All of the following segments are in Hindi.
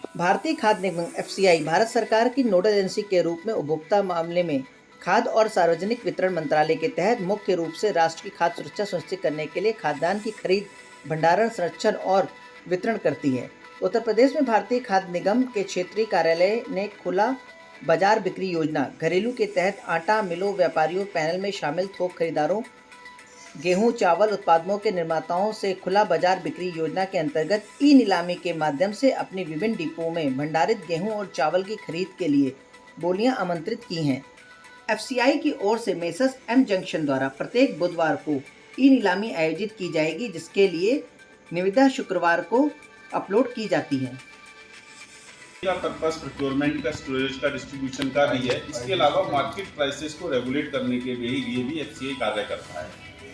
भारतीय खाद्य निगम एफसीआई भारत सरकार की नोडल एजेंसी के रूप में उपभोक्ता मामले में खाद्य और सार्वजनिक वितरण मंत्रालय के तहत मुख्य रूप से राष्ट्र की खाद्य सुरक्षा सुनिश्चित करने के लिए खाद्यान्न की खरीद, भंडारण, संरक्षण और वितरण करती है। उत्तर प्रदेश में भारतीय खाद्य निगम के क्षेत्रीय कार्यालय ने खुला बाजार बिक्री योजना घरेलू के तहत आटा मिलों, व्यापारियों पैनल में शामिल थोक खरीदारों, गेहूं चावल उत्पादों के निर्माताओं से खुला बाजार बिक्री योजना के अंतर्गत ई नीलामी के माध्यम से अपने विभिन्न डिपों में भंडारित गेहूं और चावल की खरीद के लिए बोलियां आमंत्रित की हैं। एफसीआई की ओर से मेसर्स एम जंक्शन द्वारा प्रत्येक बुधवार को ई नीलामी आयोजित की जाएगी, जिसके लिए निविदा शुक्रवार को अपलोड की जाती है। का पर्पस प्रोक्योरमेंट का, स्टोरेज का, डिस्ट्रीब्यूशन का भी है। इसके अलावा मार्केट प्राइसेस को रेगुलेट करने के लिए भी एफसीआई कार्य करता है।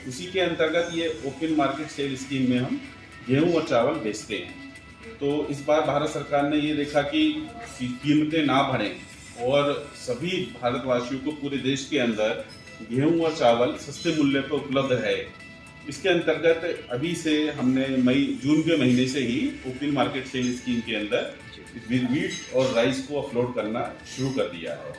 उसी के अंतर्गत ये ओपन मार्केट सेल स्कीम में हम गेहूं और चावल बेचते हैं। तो इस बार भारत सरकार ने ये देखा कि कीमतें ना बढ़ें और सभी भारतवासियों को पूरे देश के अंदर गेहूं और चावल सस्ते मूल्य पर उपलब्ध है। इसके अंतर्गत अभी से हमने जून के महीने से ही ओपन मार्केट सेल स्कीम के अंदर वीट और राइस को अपलोड करना शुरू कर दिया है।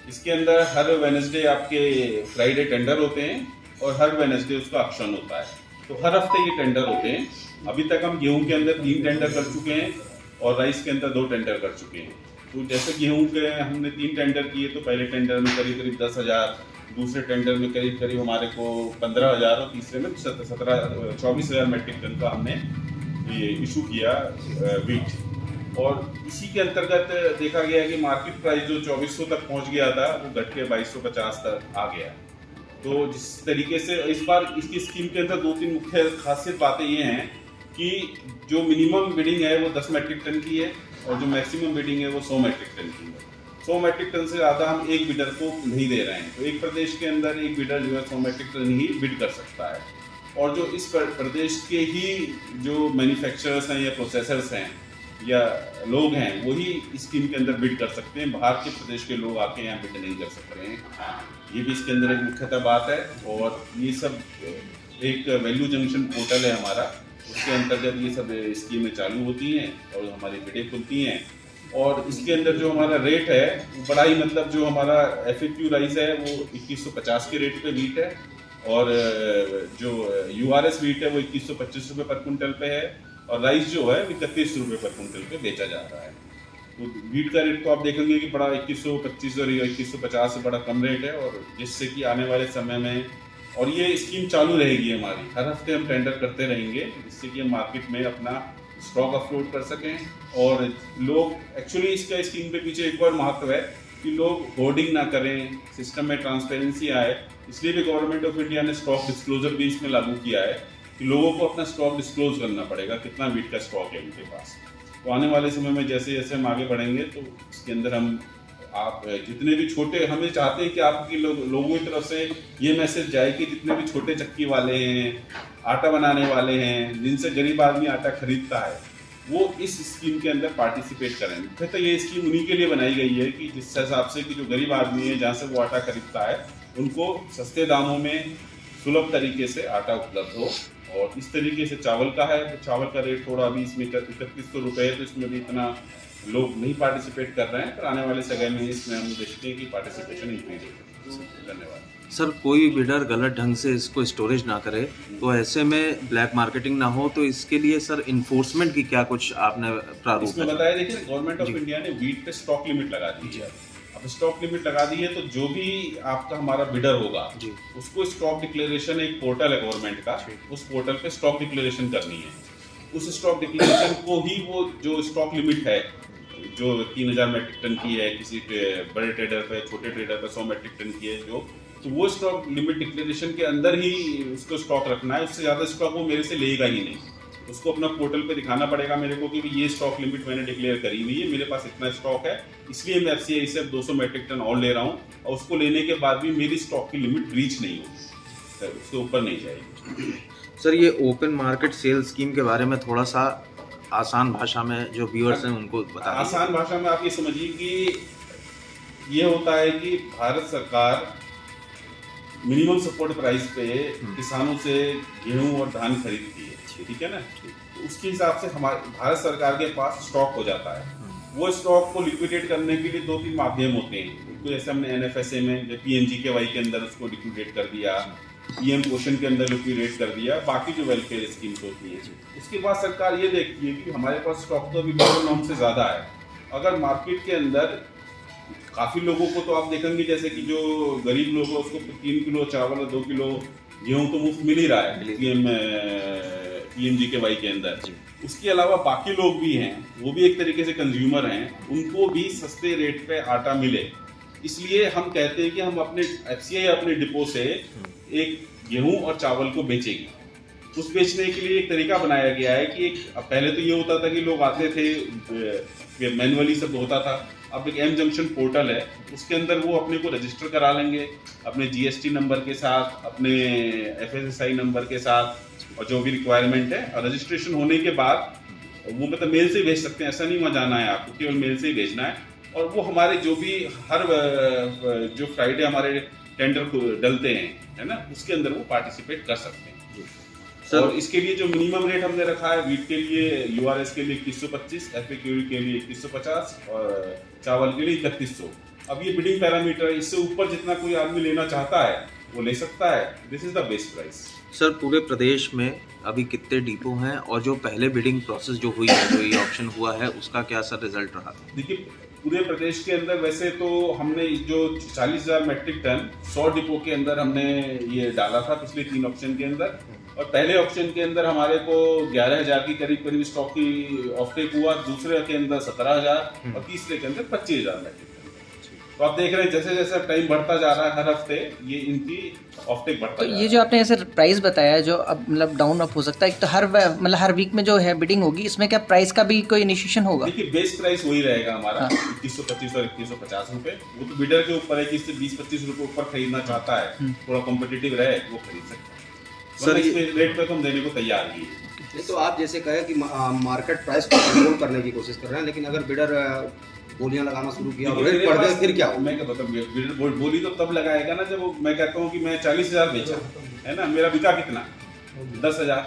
इसके अंदर हर वेडनेसडे आपके फ्राइडे टेंडर होते हैं और हर वेडनेसडे उसका ऑक्शन होता है। तो हर हफ्ते ये टेंडर होते हैं। अभी तक हम गेहूं के अंदर 3 टेंडर कर चुके हैं और राइस के अंदर 2 टेंडर कर चुके हैं। तो जैसे गेहूं के हमने 3 टेंडर किए, तो पहले टेंडर में करीब 10,000, दूसरे टेंडर में करीब हमारे को 15,000 और तीसरे में 24,000 मेट्रिक टन का हमने ये इशू किया वीट। और इसी के अंतर्गत देखा गया कि मार्केट प्राइस जो 2400 तक पहुंच गया था वो घट के 2250 तक आ गया। तो जिस तरीके से इस बार इसकी स्कीम के अंदर 2-3 मुख्य खासियत बातें ये हैं कि जो मिनिमम बिडिंग है वो 10 मेट्रिक टन की है और जो मैक्सिमम बिडिंग है वो 100 मेट्रिक टन की है। 100 मेट्रिक टन से ज़्यादा हम एक बिडर को नहीं दे रहे हैं। तो एक प्रदेश के अंदर एक बिडर जो है 100 मेट्रिक टन ही बिड कर सकता है। और जो इस प्रदेश के ही जो मैन्युफैक्चरर्स हैं या प्रोसेसर्स हैं या लोग हैं वही स्कीम के अंदर बिड कर सकते हैं। बाहर के प्रदेश के लोग आके यहाँ बिड नहीं कर सकते हैं। ये भी इसके अंदर एक मुख्यतः बात है। और ये सब एक वैल्यू जंक्शन पोर्टल है हमारा, उसके अंतर्गत ये सब स्कीमें चालू होती हैं और हमारी बिडें खुलती हैं। और इसके अंदर जो हमारा रेट है बड़ा ही जो हमारा FAQ राइस है वो 2150 के रेट पे वीट है और जो URS वीट है वो 2125 रुपये पर कुंटल पे है और राइस जो है 31 रुपये पर कुंटल पे बेचा जा रहा है। तो वीट का रेट तो आप देखेंगे कि बड़ा 2125 और 2150 से बड़ा कम रेट है। और जिससे कि आने वाले समय में और ये स्कीम चालू रहेगी हमारी, हर हफ्ते हम टेंडर करते रहेंगे जिससे कि हम मार्केट में अपना स्टॉक अपलोड कर सकें। और लोग एक्चुअली इसका स्कीम पे पीछे एक और महत्व है कि लोग होर्डिंग ना करें, सिस्टम में ट्रांसपेरेंसी आए। इसलिए भी गवर्नमेंट ऑफ इंडिया ने स्टॉक डिस्क्लोजर भी इसमें लागू किया है कि लोगों को अपना स्टॉक डिस्क्लोज करना पड़ेगा, कितना वीट का स्टॉक है उनके पास। तो आने वाले समय में जैसे जैसे हम आगे बढ़ेंगे तो इसके अंदर आप जितने भी छोटे, हमें चाहते हैं कि आपकी लोगों की तरफ से ये मैसेज जाए कि जितने भी छोटे चक्की वाले हैं, आटा बनाने वाले हैं, जिनसे गरीब आदमी आटा खरीदता है, वो इस स्कीम के अंदर पार्टिसिपेट करें। फिर तो ये स्कीम उन्हीं के लिए बनाई गई है कि जिस हिसाब से कि जो गरीब आदमी है जहाँ से वो आटा खरीदता है उनको सस्ते दामों में सुलभ तरीके से आटा उपलब्ध हो। और इस तरीके से चावल का है तो चावल का रेट थोड़ा अभी इसमें 3100 रुपये है, तो इसमें भी इतना लोग नहीं पार्टिसिपेट कर रहे हैं। पर आने वाले समय में इसमें हम देखते हैं कि पार्टिसिपेशन इंक्रीज होगा। धन्यवाद सर। कोई बिडर गलत ढंग से इसको स्टोरेज ना करे तो ऐसे में ब्लैक मार्केटिंग ना हो, तो इसके लिए सर इन्फोर्समेंट की क्या कुछ आपने प्रारूप इसमें बताया? देखिए, गवर्नमेंट ऑफ इंडिया ने वीट पे स्टॉक लिमिट लगा दी है। अब स्टॉक लिमिट लगा दी है तो जो भी आपका हमारा बिडर होगा उसको स्टॉक डिक्लेरेशन, एक पोर्टल है गवर्नमेंट का, उस पोर्टल पे स्टॉक डिक्लेरेशन करनी है। उस स्टॉक डिक्लेरेशन को ही वो जो स्टॉक लिमिट है जो 3000 मेट्रिक टन की है, किसी बड़े ट्रेडर पे, छोटे ट्रेडर पे 100 मेट्रिक टन की है जो, तो वो स्टॉक लिमिट डिक्लेरेशन के अंदर ही उसको स्टॉक रखना है। उससे ज़्यादा स्टॉक वो मेरे से लेगा ही नहीं। उसको अपना पोर्टल पे दिखाना पड़ेगा मेरे को कि ये स्टॉक लिमिट मैंने डिक्लेयर करी हुई है, मेरे पास इतना स्टॉक है, इसलिए मैं FCI से 200 मेट्रिक टन और ले रहा हूँ। और उसको लेने के बाद भी मेरी स्टॉक की लिमिट ब्रीच नहीं होगी, उसके ऊपर नहीं जाएगी। सर, ये ओपन मार्केट सेल स्कीम के बारे में थोड़ा सा आसान भाषा में जो व्यूअर्स हैं उनको बता। आसान भाषा में आप ये समझिए कि ये होता है कि भारत सरकार मिनिमम सपोर्ट प्राइस पे किसानों से गेहूं और धान खरीदती है, ठीक है ना। तो उसके हिसाब से हमारे भारत सरकार के पास स्टॉक हो जाता है। वो स्टॉक को लिक्विडेट करने के लिए 2-3 माध्यम होते हैं। तो जैसे हमने एनएफएसए में PMGKY के अंदर उसको लिक्विडेट कर दिया, PM पोषण के अंदर लिक्विडेट कर दिया, बाकी जो वेलफेयर स्कीम्स होती हैं। इसके बाद सरकार ये देखती है कि हमारे पास स्टॉक तो अभी बफर नॉर्म से ज़्यादा है। अगर मार्केट के अंदर काफ़ी लोगों को तो आप देखेंगे जैसे कि जो गरीब लोग हैं उसको 3 किलो चावल और 2 किलो गेहूँ तो मुफ्त मिल ही रहा है PMGKY के अंदर। उसके अलावा बाकी लोग भी हैं, वो भी एक तरीके से कंज्यूमर हैं, उनको भी सस्ते रेट पे आटा मिले। इसलिए हम कहते हैं कि हम अपने FCI अपने डिपो से एक गेहूं और चावल को बेचेगी। उस बेचने के लिए एक तरीका बनाया गया है कि पहले तो ये होता था कि लोग आते थे मैनुअली सब होता था। अब एक M जंक्शन पोर्टल है, उसके अंदर वो अपने को रजिस्टर करा लेंगे अपने GST नंबर के साथ, अपने FSSI नंबर के साथ और जो भी रिक्वायरमेंट है। और रजिस्ट्रेशन होने के बाद वो मतलब मेल से ही भेज सकते हैं, ऐसा नहीं वहाँ जाना है आपको, केवल मेल से ही भेजना है। और वो हमारे जो भी हर जो फ्राइडे हमारे टेंडर डलते हैं, है ना, उसके अंदर वो पार्टिसिपेट कर सकते हैं। और इसके लिए जो मिनिमम रेट हमने रखा है, वीट के लिए URS के लिए 2125, FAQ के लिए 2150 और चावल के लिए 3100। अब ये बिडिंग पैरामीटर है, इससे ऊपर जितना कोई आदमी लेना चाहता है वो ले सकता है। This is the best price. Sir पूरे प्रदेश में अभी कितने डिपो हैं और जो पहले बिडिंग प्रोसेस जो हुई है, जो ये ऑप्शन हुआ है, उसका क्या सर रिजल्ट रहा था? देखिए पूरे प्रदेश के अंदर वैसे तो हमने जो 40,000 मेट्रिक टन 100 डिपो के अंदर हमने ये डाला था पिछले 3 ऑप्शन के अंदर। और पहले ऑप्शन के अंदर हमारे को 11,000 की करीब स्टॉक की ऑफटेक हुआ, दूसरे के अंदर 17,000 और तीसरे के अंदर 25,000 मेट्रिक टन। तो आप देख रहे हैं जैसे जैसे टाइम बढ़ता जा रहा है, हर हफ्ते ये इनकी ऑफटेक बढ़ता जा रहा है। ये जो आपने ऐसे प्राइस बताया जो अब मतलब डाउन अप हो सकता है, तो हर वीक में जो है बिडिंग होगी, इसमें क्या प्राइस का भी कोई इनिशिएशन होगा? देखिए बेस प्राइस वही रहेगा हमारा 2125 और 2150 रुपए। वो तो बिडर के ऊपर है कि इससे 20-25 रुपए ऊपर खरीदना चाहता है, थोड़ा कॉम्पिटिटिव रहे वो खरीद सकता है। सर इस रेट पे तो हम देने को तैयार ही है। तो आप जैसे कहे कि मार्केट प्राइस को कंट्रोल करने की कोशिश कर रहे हैं, लेकिन अगर बिडर बोलियां लगाना शुरू किया और रेट बढ़ गए फिर क्या होगा? मैं क्या बताऊं, बोली तो तब लगाएगा ना जब मैं कहता हूँ कि मैं 40,000 बेचा, है ना, मेरा बिका कितना 10,000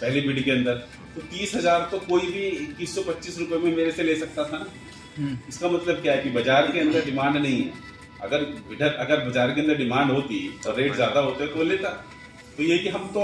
पहली बिडी के अंदर, तो 30,000 तो कोई भी 2125 रुपए में मेरे से ले सकता था ना। इसका मतलब क्या है कि बाजार के अंदर डिमांड नहीं है। अगर बाजार के अंदर डिमांड होती और रेट ज्यादा होते तो लेता। तो ये कि हम तो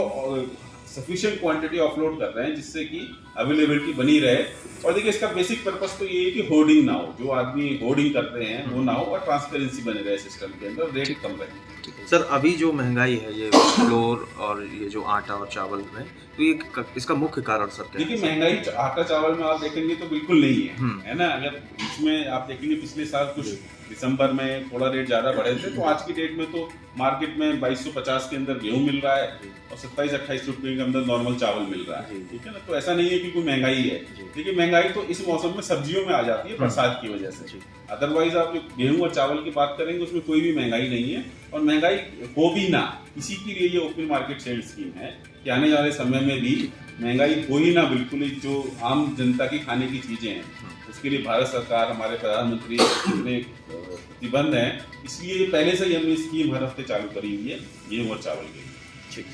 सफिशिएंट क्वांटिटी ऑफलोड कर रहे हैं जिससे कि अवेलेबिलिटी बनी रहे। और देखिए इसका बेसिक पर्पस तो ये है कि होर्डिंग ना हो, जो आदमी होर्डिंग करते हैं वो ना हो, और ट्रांसपेरेंसी बने रहे सिस्टम के अंदर, रेट कम रहे। सर अभी जो महंगाई है ये फ्लोर और ये जो आटा और चावल में, तो ये इसका मुख्य कारण सर क्या है? देखिए महंगाई आटा चावल में आप देखेंगे तो बिल्कुल नहीं है ना। अगर इसमें आप देखेंगे पिछले साल कुछ दिसंबर में थोड़ा रेट ज्यादा बढ़े थे, तो आज की डेट में तो मार्केट में 2250 के अंदर गेहूं मिल रहा है और 27-28 रुपए के अंदर नॉर्मल चावल मिल रहा है, ठीक है ना। तो ऐसा नहीं है कि कोई महंगाई है। देखिए महंगाई तो इस मौसम में सब्जियों में आ जाती है बरसात की वजह से। अदरवाइज आप जो गेहूं और चावल की बात करेंगे उसमें कोई भी महंगाई नहीं है, और महंगाई हो भी ना, इसी के लिए ये ओपन मार्केट सेल स्कीम है कि आने वाले समय में भी महंगाई हो ही ना, बिल्कुल ही जो आम जनता की खाने की चीजें हैं उसके लिए भारत सरकार, हमारे प्रधानमंत्री इतने प्रतिबंध हैं, इसलिए पहले से ही हमने स्कीम हर हफ्ते चालू करी हुई है गेहूं और चावल के लिए। ठीक।